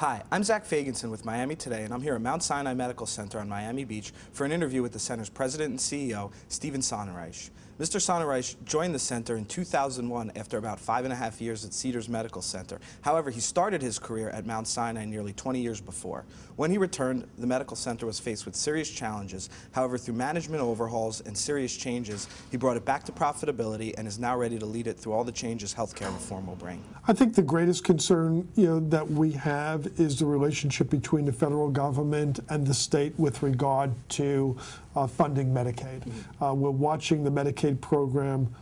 Hi, I'm Zach Fagenson with Miami Today, and I'm here at Mount Sinai Medical Center on Miami Beach for an interview with the center's president and CEO, Stephen Sonenreich. Mr. Sonenreich joined the center in 2001 after about 5.5 years at Cedars Medical Center. However, he started his career at Mount Sinai nearly 20 years before. When he returned, the medical center was faced with serious challenges. However, through management overhauls and serious changes, he brought it back to profitability and is now ready to lead it through all the changes healthcare reform will bring. I think the greatest concern, that we have is the relationship between the federal government and the state with regard to funding Medicaid. We're watching the Medicaid program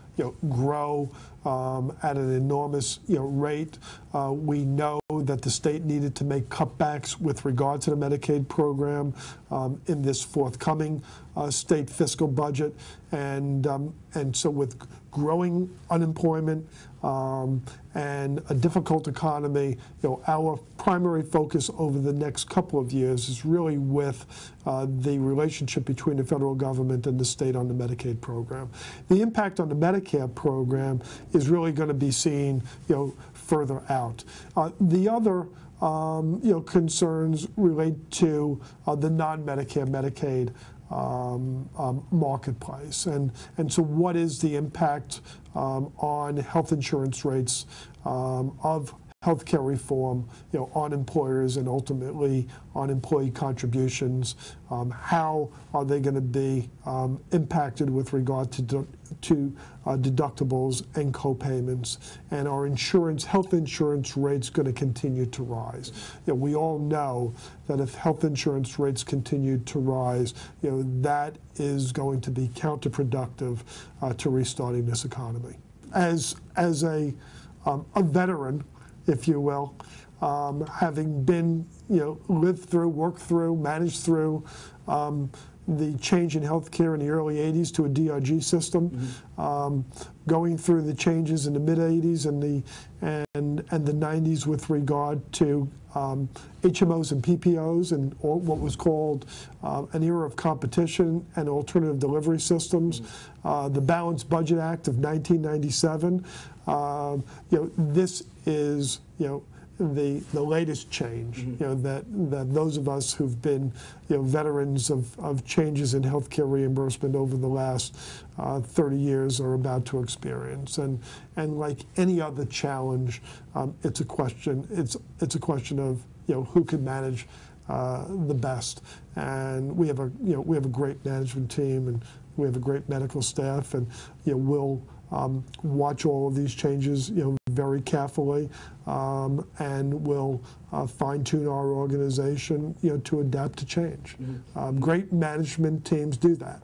grow at an enormous rate. We know that the state needed to make cutbacks with regard to the Medicaid program in this forthcoming state fiscal budget, and so with growing unemployment and a difficult economy, our primary focus over the next couple of years is really with the relationship between the federal government and the state on the Medicaid program. The impact on the Medicare program is really going to be seen, further out. The other concerns relate to the non-Medicare Medicaid marketplace, and so what is the impact on health insurance rates of healthcare reform, on employers and ultimately on employee contributions? How are they going to be impacted with regard to deductibles and co-payments? And are health insurance rates going to continue to rise? We all know that if health insurance rates continue to rise, that is going to be counterproductive to restarting this economy. As a veteran, if you will, having been, lived through, worked through, managed through the change in healthcare in the early 80s to a DRG system, going through the changes in the mid-80s and the 90s with regard to HMOs and PPOs and what was called an era of competition and alternative delivery systems, the Balanced Budget Act of 1997. This is the latest change, that those of us who've been veterans of changes in healthcare reimbursement over the last 30 years are about to experience. And like any other challenge, it's a question of who can manage the best. And we have a great management team, and we have a great medical staff, and we'll watch all of these changes very carefully, and we'll fine-tune our organization to adapt to change. Great management teams do that.